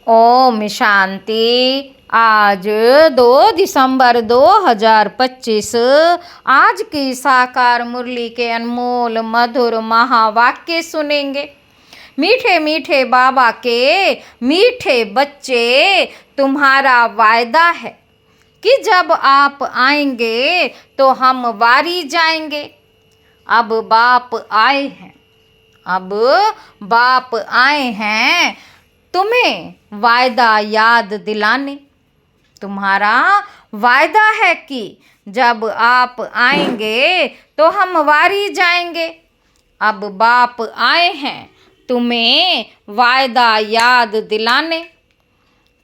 ओम शांति। आज 2 दिसंबर 2025 आज की साकार मुरली के अनमोल मधुर महावाक्य सुनेंगे। मीठे मीठे बाबा के मीठे बच्चे, तुम्हारा वायदा है कि जब आप आएंगे तो हम वारी जाएंगे। अब बाप आए हैं, अब बाप आए हैं तुम्हें वायदा याद दिलाने। तुम्हारा वायदा है कि जब आप आएंगे तो हम वारी जाएंगे। अब बाप आए हैं तुम्हें वायदा याद दिलाने।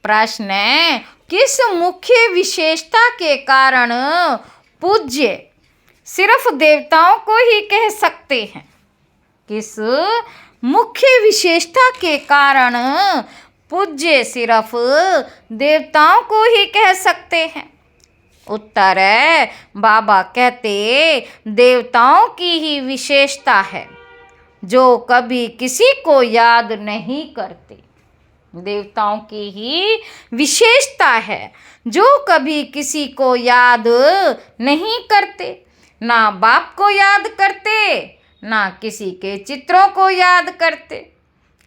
प्रश्न है, किस मुख्य विशेषता के कारण पूज्य सिर्फ देवताओं को ही कह सकते हैं? किस मुख्य विशेषता के कारण पूज्य सिर्फ देवताओं को ही कह सकते हैं? उत्तर है, बाबा कहते देवताओं की ही विशेषता है जो कभी किसी को याद नहीं करते। देवताओं की ही विशेषता है जो कभी किसी को याद नहीं करते, ना बाप को याद करते, ना किसी के चित्रों को याद करते।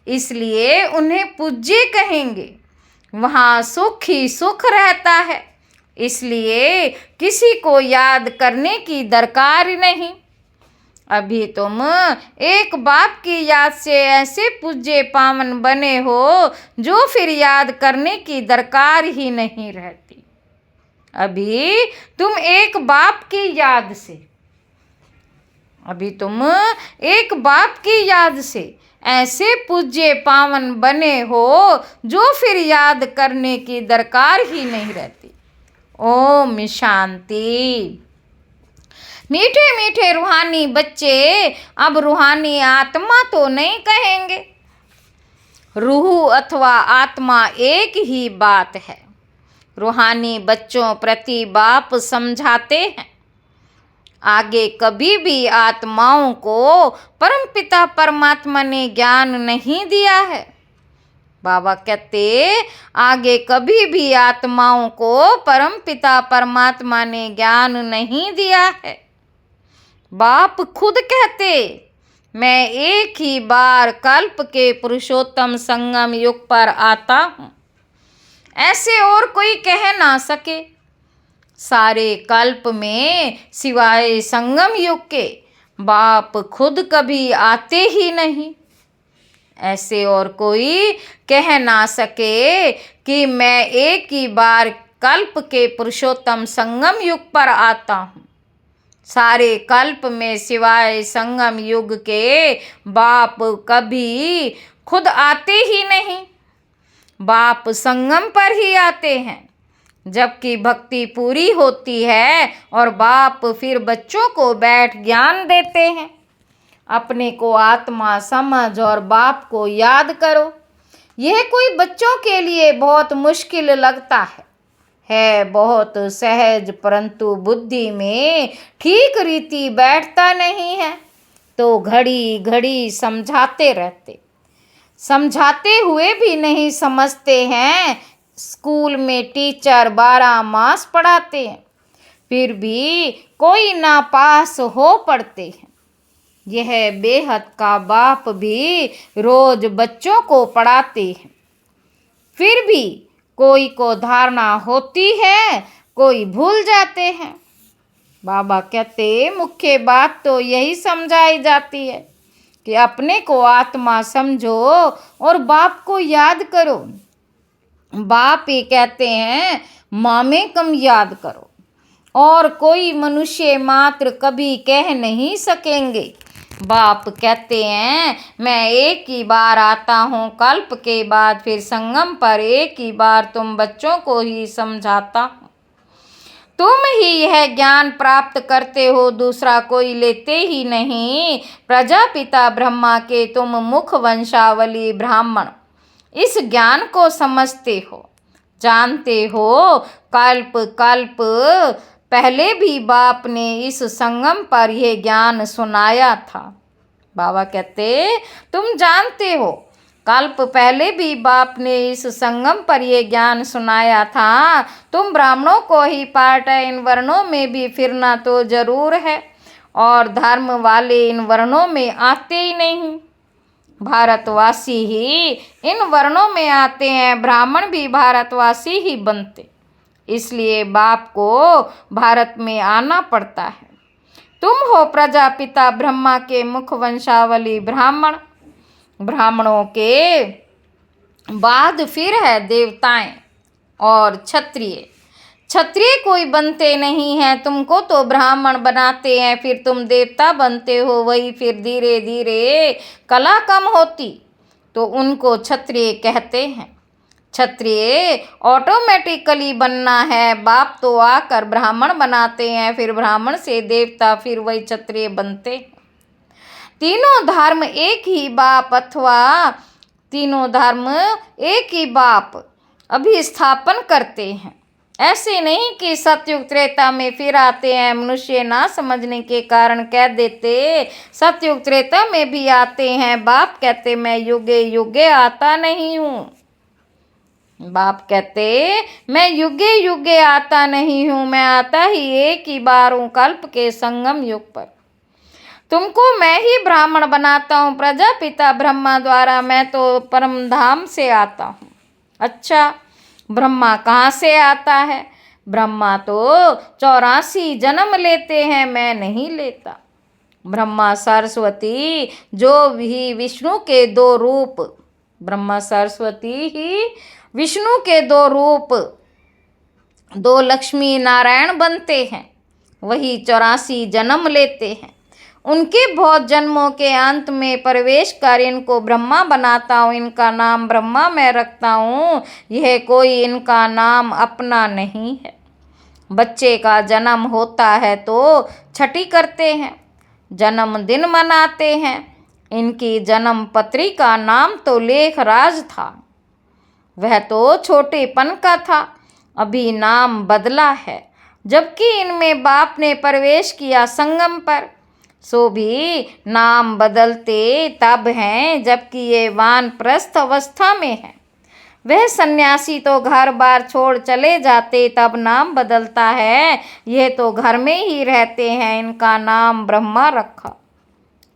इसलिए उन्हें पूज्य कहेंगे। वहाँ सुख ही सुख रहता है, इसलिए किसी को याद करने की दरकार नहीं। अभी तुम एक बाप की याद से ऐसे पूज्य पावन बने हो जो फिर याद करने की दरकार ही नहीं रहती। अभी तुम एक बाप की याद से ऐसे पूज्य पावन बने हो जो फिर याद करने की दरकार ही नहीं रहती। ओम शांति। मीठे मीठे रूहानी बच्चे अब रूहानी आत्मा तो नहीं कहेंगे। रूह अथवा आत्मा एक ही बात है। रूहानी बच्चों प्रति बाप समझाते हैं, आगे कभी भी आत्माओं को परमपिता परमात्मा ने ज्ञान नहीं दिया है। बाबा कहते आगे कभी भी आत्माओं को परमपिता परमात्मा ने ज्ञान नहीं दिया है। बाप खुद कहते, मैं एक ही बार कल्प के पुरुषोत्तम संगम युग पर आता हूँ, ऐसे और कोई कह ना सके। सारे कल्प में सिवाय संगम युग के बाप खुद कभी आते ही नहीं। ऐसे और कोई कह ना सके कि मैं एक ही बार कल्प के पुरुषोत्तम संगम युग पर आता हूँ। सारे कल्प में सिवाय संगम युग के बाप कभी खुद आते ही नहीं। बाप संगम पर ही आते हैं जबकि भक्ति पूरी होती है और बाप फिर बच्चों को बैठ ज्ञान देते हैं। अपने को आत्मा समझ और बाप को याद करो। यह कोई बच्चों के लिए बहुत मुश्किल लगता है बहुत सहज, परंतु बुद्धि में ठीक रीति बैठता नहीं है तो घड़ी घड़ी समझाते हुए भी नहीं समझते हैं। स्कूल में टीचर 12 मास पढ़ाते हैं, फिर भी कोई ना पास हो पड़ते हैं। यह बेहद का बाप भी रोज बच्चों को पढ़ाते हैं, फिर भी कोई को धारणा होती है, कोई भूल जाते हैं। बाबा कहते मुख्य बात तो यही समझाई जाती है कि अपने को आत्मा समझो और बाप को याद करो। बाप ही कहते हैं मामे कम याद करो, और कोई मनुष्य मात्र कभी कह नहीं सकेंगे। बाप कहते हैं मैं एक ही बार आता हूँ कल्प के बाद, फिर संगम पर एक ही बार तुम बच्चों को ही समझाता हूँ। तुम ही यह ज्ञान प्राप्त करते हो, दूसरा कोई लेते ही नहीं। प्रजापिता ब्रह्मा के तुम मुख वंशावली ब्राह्मण इस ज्ञान को समझते हो, जानते हो। कल्प कल्प पहले भी बाप ने इस संगम पर यह ज्ञान सुनाया था। बाबा कहते तुम जानते हो कल्प पहले भी बाप ने इस संगम पर ये ज्ञान सुनाया था। तुम ब्राह्मणों को ही पाठ है, इन वर्णों में भी फिरना तो जरूर है, और धर्म वाले इन वर्णों में आते ही नहीं। भारतवासी ही इन वर्णों में आते हैं, ब्राह्मण भी भारतवासी ही बनते, इसलिए बाप को भारत में आना पड़ता है। तुम हो प्रजापिता ब्रह्मा के मुख वंशावली ब्राह्मण। ब्राह्मणों के बाद फिर है देवताएं और क्षत्रिय। क्षत्रिय कोई बनते नहीं हैं, तुमको तो ब्राह्मण बनाते हैं, फिर तुम देवता बनते हो। वही फिर धीरे धीरे कला कम होती तो उनको क्षत्रिय कहते हैं। क्षत्रिय ऑटोमेटिकली बनना है, बाप तो आकर ब्राह्मण बनाते हैं, फिर ब्राह्मण से देवता, फिर वही क्षत्रिय बनते हैं। तीनों धर्म एक ही बाप अथवा तीनों धर्म एक ही बाप अभिस्थापन करते हैं। ऐसे नहीं कि सतयुग त्रेता में फिर आते हैं। मनुष्य ना समझने के कारण कह देते सतयुग त्रेता में भी आते हैं। बाप कहते मैं युगे युगे आता नहीं हूँ। बाप कहते मैं युगे युगे आता नहीं हूँ, मैं आता ही एक ही बार हूँ, कल्प के संगम युग पर। तुमको मैं ही ब्राह्मण बनाता हूँ प्रजापिता ब्रह्मा द्वारा, मैं तो परम धाम से आता हूँ। अच्छा, ब्रह्मा कहाँ से आता है? ब्रह्मा तो 84 जन्म लेते हैं, मैं नहीं लेता। ब्रह्मा सरस्वती जो भी विष्णु के 2 रूप, ब्रह्मा सरस्वती ही विष्णु के 2 रूप, 2 लक्ष्मी नारायण बनते हैं, वही 84 जन्म लेते हैं। उनके बहुत जन्मों के अंत में प्रवेश कर इनको ब्रह्मा बनाता हूँ, इनका नाम ब्रह्मा मैं रखता हूँ। यह कोई इनका नाम अपना नहीं है। बच्चे का जन्म होता है तो छठी करते हैं, जन्मदिन मनाते हैं। इनकी जन्म पत्री का नाम तो लेखराज था, वह तो छोटेपन का था, अभी नाम बदला है। जबकि इनमें बाप ने प्रवेश किया संगम पर, सो भी नाम बदलते तब हैं जबकि ये वानप्रस्थ अवस्था में है। वह सन्यासी तो घर बार छोड़ चले जाते तब नाम बदलता है, यह तो घर में ही रहते हैं, इनका नाम ब्रह्मा रखा।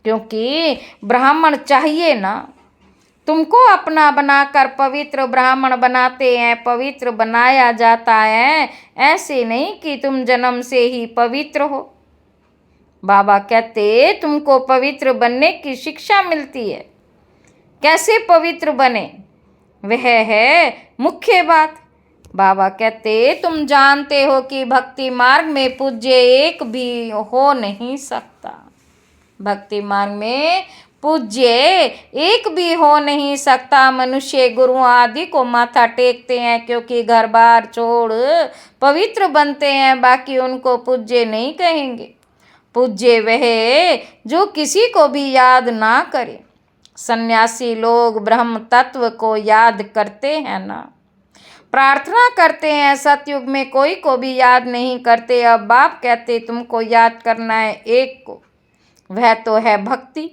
क्योंकि ब्राह्मण चाहिए ना, तुमको अपना बनाकर पवित्र ब्राह्मण बनाते हैं, पवित्र बनाया जाता है। ऐसे नहीं कि तुम जन्म से ही पवित्र हो। बाबा कहते तुमको पवित्र बनने की शिक्षा मिलती है। कैसे पवित्र बने, वह है मुख्य बात। बाबा कहते तुम जानते हो कि भक्ति मार्ग में पूज्य एक भी हो नहीं सकता। भक्ति मार्ग में पूज्य एक भी हो नहीं सकता। मनुष्य गुरुओं आदि को माथा टेकते हैं क्योंकि घर बार छोड़ पवित्र बनते हैं, बाकी उनको पूज्य नहीं कहेंगे। पूज्य वह जो किसी को भी याद ना करे। सन्यासी लोग ब्रह्म तत्व को याद करते हैं ना, प्रार्थना करते हैं। सतयुग में कोई को भी याद नहीं करते। अब बाप कहते तुमको याद करना है एक को, वह तो है भक्ति।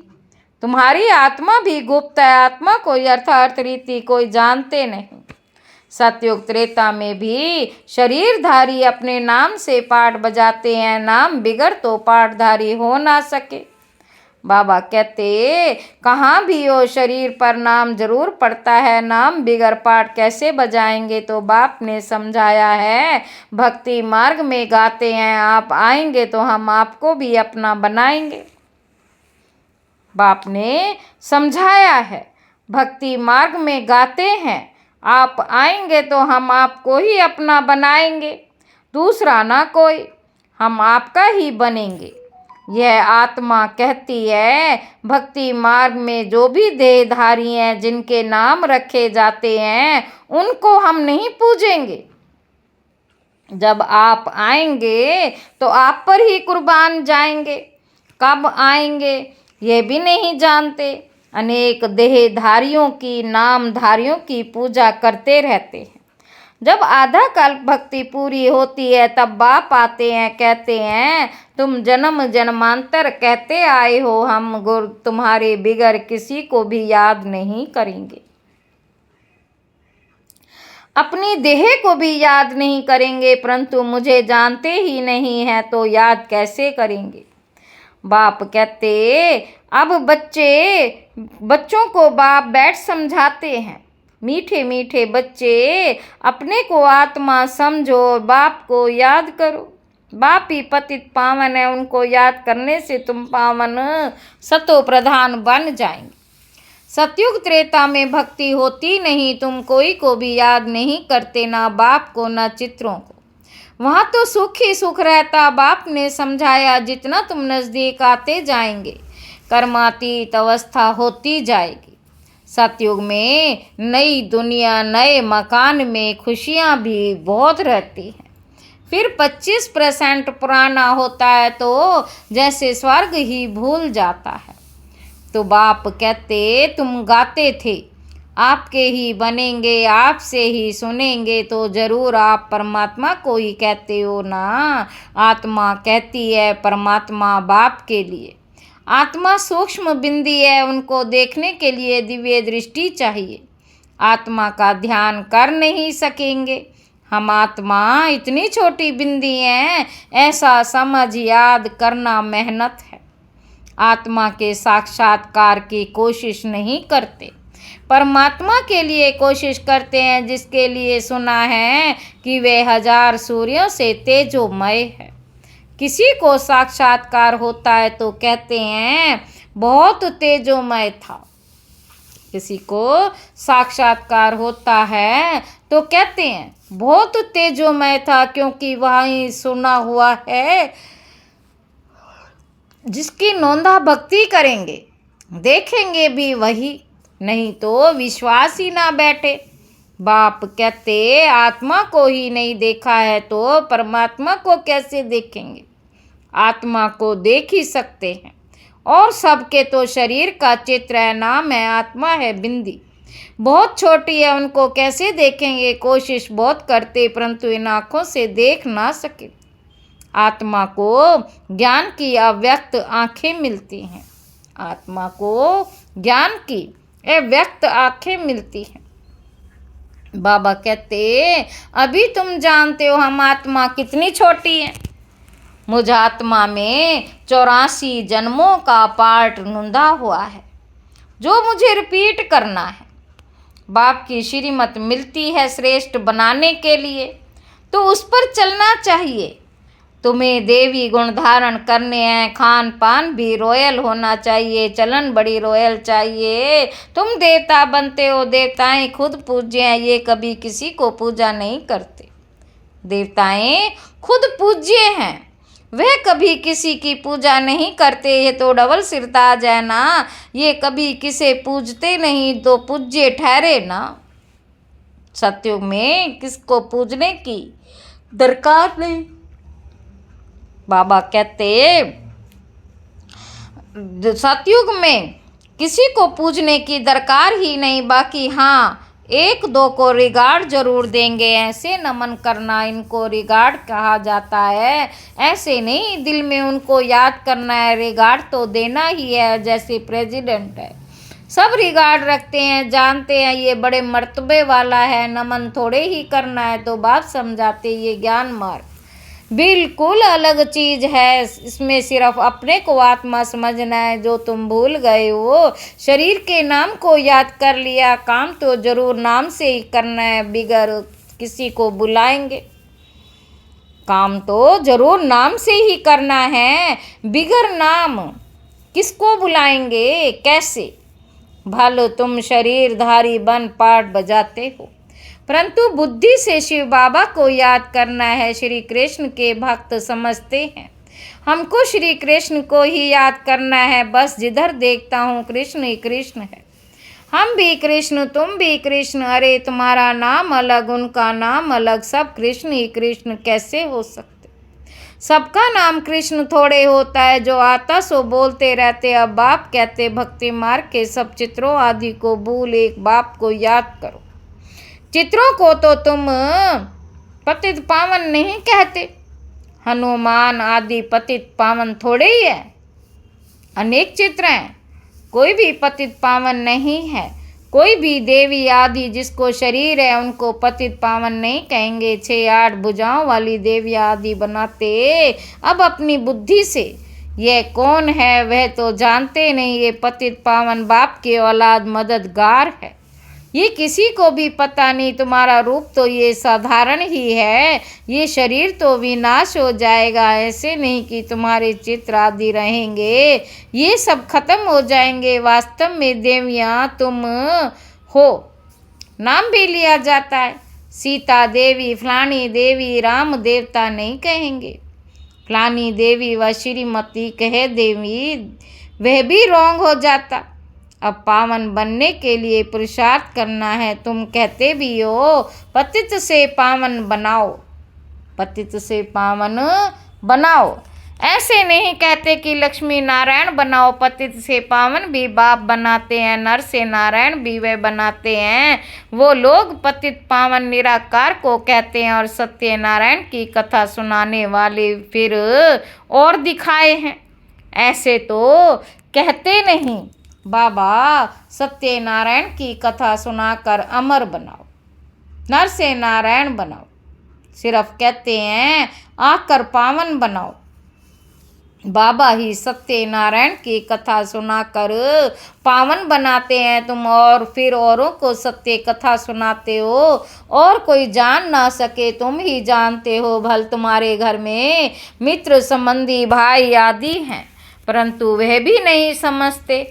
तुम्हारी आत्मा भी गुप्त है, आत्मा को यथार्थ रीति कोई जानते नहीं। सतयुग त्रेता में भी शरीरधारी अपने नाम से पाठ बजाते हैं, नाम बिगड़ तो पाठधारी हो ना सके। बाबा कहते कहाँ भी हो शरीर पर नाम जरूर पड़ता है, नाम बिगड़ पाठ कैसे बजाएंगे? तो बाप ने समझाया है, भक्ति मार्ग में गाते हैं, आप आएंगे तो हम आपको भी अपना बनाएंगे। बाप ने समझाया है, भक्ति मार्ग में गाते हैं, आप आएंगे तो हम आपको ही अपना बनाएंगे, दूसरा ना कोई, हम आपका ही बनेंगे। यह आत्मा कहती है भक्ति मार्ग में जो भी देहधारी हैं, जिनके नाम रखे जाते हैं, उनको हम नहीं पूजेंगे। जब आप आएंगे तो आप पर ही कुर्बान जाएंगे। कब आएंगे ये भी नहीं जानते। अनेक देहधारियों की, नामधारियों की पूजा करते रहते हैं। जब आधा कल्प भक्ति पूरी होती है तब बाप आते हैं, कहते हैं तुम जन्म जन्मांतर कहते आए हो, हम गुरु तुम्हारे बिगर किसी को भी याद नहीं करेंगे। अपनी देह को भी याद नहीं करेंगे, परंतु मुझे जानते ही नहीं है तो याद कैसे करेंगे। बाप कहते, अब बच्चों को बाप बैठ समझाते हैं। मीठे मीठे बच्चे, अपने को आत्मा समझो, बाप को याद करो। बाप ही पतित पावन है, उनको याद करने से तुम पावन सतो प्रधान बन जाएंगे। सतयुग त्रेता में भक्ति होती नहीं, तुम कोई को भी याद नहीं करते, ना बाप को ना चित्रों को। वहाँ तो सुख ही सुख रहता, बाप ने समझाया। जितना तुम नज़दीक आते जाएंगे, कर्मातीत अवस्था होती जाएगी। सतयुग में नई दुनिया, नए मकान में खुशियाँ भी बहुत रहती हैं। फिर 25% पुराना होता है तो जैसे स्वर्ग ही भूल जाता है। तो बाप कहते, तुम गाते थे आपके ही बनेंगे, आपसे ही सुनेंगे, तो जरूर आप परमात्मा को ही कहते हो ना। आत्मा कहती है परमात्मा बाप के लिए। आत्मा सूक्ष्म बिंदी है, उनको देखने के लिए दिव्य दृष्टि चाहिए। आत्मा का ध्यान कर नहीं सकेंगे। हम आत्मा इतनी छोटी बिंदी हैं, ऐसा समझ याद करना मेहनत है। आत्मा के साक्षात्कार की कोशिश नहीं करते, परमात्मा के लिए कोशिश करते हैं, जिसके लिए सुना है कि वे 1000 सूर्यों से तेजोमय है। किसी को साक्षात्कार होता है तो कहते हैं बहुत तेजोमय था। किसी को साक्षात्कार होता है तो कहते हैं बहुत तेजोमय था, क्योंकि वहीं सुना हुआ है जिसकी नौंदा भक्ति करेंगे देखेंगे भी वही, नहीं तो विश्वास ही ना बैठे। बाप कहते, आत्मा को ही नहीं देखा है तो परमात्मा को कैसे देखेंगे। आत्मा को देख ही सकते हैं, और सबके तो शरीर का चित्र है, नाम है आत्मा है बिंदी। बहुत छोटी है, उनको कैसे देखेंगे। कोशिश बहुत करते, परंतु इन आँखों से देख ना सके। आत्मा को ज्ञान की अव्यक्त आँखें मिलती हैं। आत्मा को ज्ञान की अव्यक्त आँखें मिलती हैं। बाबा कहते, अभी तुम जानते हो हम आत्मा कितनी छोटी है। मुझ आत्मा में 84 जन्मों का पार्ट नुंदा हुआ है, जो मुझे रिपीट करना है। बाप की श्रीमत मिलती है श्रेष्ठ बनाने के लिए, तो उस पर चलना चाहिए। तुम्हें देवी गुण धारण करने हैं, खान पान भी रॉयल होना चाहिए, चलन बड़ी रॉयल चाहिए। तुम देवता बनते हो, देवताएं खुद पूज्य हैं, ये कभी किसी को पूजा नहीं करते। देवताएं खुद पूज्य हैं, वह कभी किसी की पूजा नहीं करते। ये तो डबल सिरताज है ना, ये कभी किसे पूजते नहीं तो पूज्य ठहरे ना। सतयुग में किसको पूजने की दरकार नहीं। बाबा कहते, सतयुग में किसी को पूजने की दरकार ही नहीं, बाकी हाँ 1-2 को रिगार्ड जरूर देंगे। ऐसे नमन करना, इनको रिगार्ड कहा जाता है। ऐसे नहीं दिल में उनको याद करना है, रिगार्ड तो देना ही है। जैसे प्रेसिडेंट है, सब रिगार्ड रखते हैं, जानते हैं ये बड़े मर्तबे वाला है, नमन थोड़े ही करना है। तो बाप समझाते, ये ज्ञान मार्ग बिल्कुल अलग चीज़ है। इसमें सिर्फ अपने को आत्मा समझना है, जो तुम भूल गए हो। शरीर के नाम को याद कर लिया, काम तो जरूर नाम से ही करना है, बिगर किसी को बुलाएंगे। काम तो जरूर नाम से ही करना है, बिगर नाम किसको बुलाएंगे, कैसे। भालो तुम शरीरधारी बन पाठ बजाते हो, परंतु बुद्धि से शिव बाबा को याद करना है। श्री कृष्ण के भक्त समझते हैं, हमको श्री कृष्ण को ही याद करना है। बस जिधर देखता हूँ कृष्ण ही कृष्ण है। हम भी कृष्ण, तुम भी कृष्ण। अरे तुम्हारा नाम अलग, उनका नाम अलग, सब कृष्ण ही कृष्ण कैसे हो सकते। सबका नाम कृष्ण थोड़े होता है, जो आता सो बोलते रहते। अब बाप कहते, भक्ति मार्ग के सब चित्रों आदि को भूल एक बाप को याद करो। चित्रों को तो तुम पतित पावन नहीं कहते। हनुमान आदि पतित पावन थोड़े ही है, अनेक चित्र हैं, कोई भी पतित पावन नहीं है। कोई भी देवी आदि जिसको शरीर है उनको पतित पावन नहीं कहेंगे। 6-8 भुजाओं वाली देवी आदि बनाते अब अपनी बुद्धि से। यह कौन है वह तो जानते नहीं। ये पतित पावन बाप के औलाद मददगार है। ये किसी को भी पता नहीं। तुम्हारा रूप तो ये साधारण ही है। ये शरीर तो विनाश हो जाएगा। ऐसे नहीं कि तुम्हारे चित्र आदि रहेंगे। ये सब खत्म हो जाएंगे। वास्तव में देवियाँ तुम हो। नाम भी लिया जाता है। सीता देवी, फलानी देवी, राम देवता नहीं कहेंगे। फलानी देवी व श्रीमती कहे देवी, वह भी रॉन्ग हो जाता। अब पावन बनने के लिए पुरुषार्थ करना है। तुम कहते भी हो पतित से पावन बनाओ, पतित से पावन बनाओ। ऐसे नहीं कहते कि लक्ष्मी नारायण बनाओ। पतित से पावन भी बाप बनाते हैं, नर से नारायण भी वे बनाते हैं। वो लोग पतित पावन निराकार को कहते हैं और सत्यनारायण की कथा सुनाने वाले फिर और दिखाए हैं। ऐसे तो कहते नहीं। बाबा सत्यनारायण की कथा सुनाकर अमर बनाओ, नर से नारायण बनाओ। सिर्फ कहते हैं आकर पावन बनाओ। बाबा ही सत्यनारायण की कथा सुनाकर पावन बनाते हैं तुम, और फिर औरों को सत्य कथा सुनाते हो। और कोई जान ना सके, तुम ही जानते हो। भल तुम्हारे घर में मित्र संबंधी भाई आदि हैं, परंतु वह भी नहीं समझते।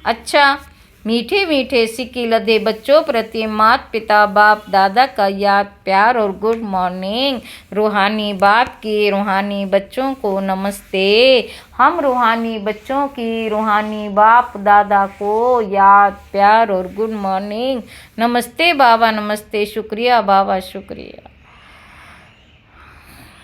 अच्छा, मीठे मीठे सिक्की लदे बच्चों प्रति माता पिता बाप दादा का याद प्यार और गुड मॉर्निंग। रूहानी बाप की रूहानी बच्चों को नमस्ते। हम रूहानी बच्चों की रूहानी बाप दादा को याद प्यार और गुड मॉर्निंग। नमस्ते बाबा, नमस्ते। शुक्रिया बाबा, शुक्रिया।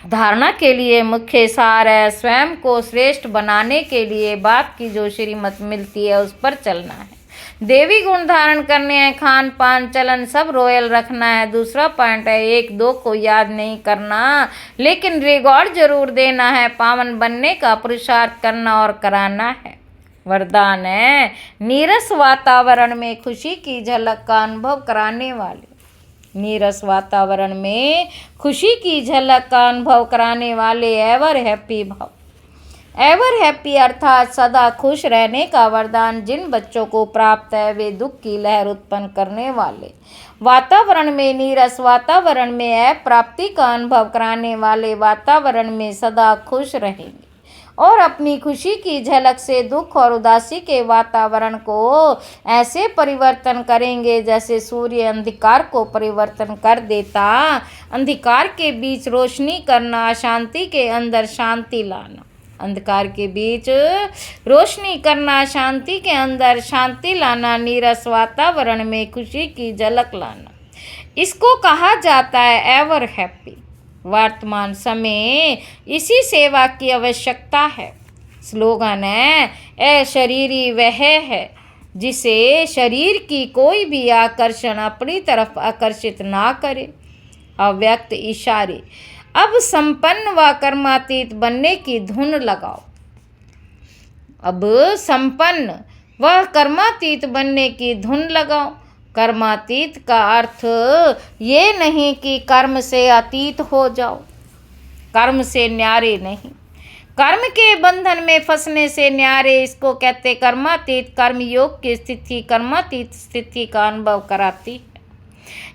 धारणा के लिए मुख्य सार है स्वयं को श्रेष्ठ बनाने के लिए बाप की जो श्रीमत मिलती है उस पर चलना है। देवी गुण धारण करने हैं, खान पान चलन सब रॉयल रखना है। दूसरा पॉइंट है 1-2 को याद नहीं करना, लेकिन रिकॉर्ड जरूर देना है। पावन बनने का पुरुषार्थ करना और कराना है। वरदान है नीरस वातावरण में खुशी की झलक का अनुभव कराने वाले। नीरस वातावरण में खुशी की झलक का अनुभव कराने वाले एवर हैप्पी भाव। एवर हैप्पी अर्थात सदा खुश रहने का वरदान जिन बच्चों को प्राप्त है वे दुख की लहर उत्पन्न करने वाले। वातावरण में नीरस वातावरण में अप्राप्ति का अनुभव कराने वाले वातावरण में सदा खुश रहेंगे और अपनी खुशी की झलक से दुख और उदासी के वातावरण को ऐसे परिवर्तन करेंगे जैसे सूर्य अंधकार को परिवर्तन कर देता। अंधकार के बीच रोशनी करना, अशांति के अंदर शांति लाना। अंधकार के बीच रोशनी करना, शांति के अंदर शांति लाना, नीरस वातावरण में खुशी की झलक लाना, इसको कहा जाता है एवर हैप्पी। वर्तमान समय इसी सेवा की आवश्यकता है। स्लोगन है ए शरीरी वह है जिसे शरीर की कोई भी आकर्षण अपनी तरफ आकर्षित ना करे। अव्यक्त इशारे। अब संपन्न व कर्मातीत बनने की धुन लगाओ। अब संपन्न व कर्मातीत बनने की धुन लगाओ। कर्मातीत का अर्थ ये नहीं कि कर्म से अतीत हो जाओ, कर्म से न्यारे नहीं। कर्म के बंधन में फंसने से न्यारे, इसको कहते कर्मातीत। कर्म योग की स्थिति कर्मातीत स्थिति का अनुभव कराती है।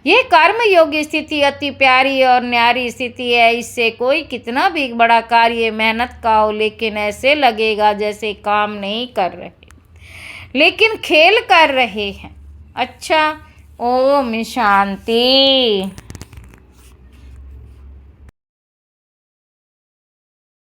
ये कर्म योग स्थिति अति प्यारी और न्यारी स्थिति है। इससे कोई कितना भी बड़ा कार्य मेहनत का हो, लेकिन ऐसे लगेगा जैसे काम नहीं कर रहे लेकिन खेल कर रहे हैं। अच्छा, ओम शांति।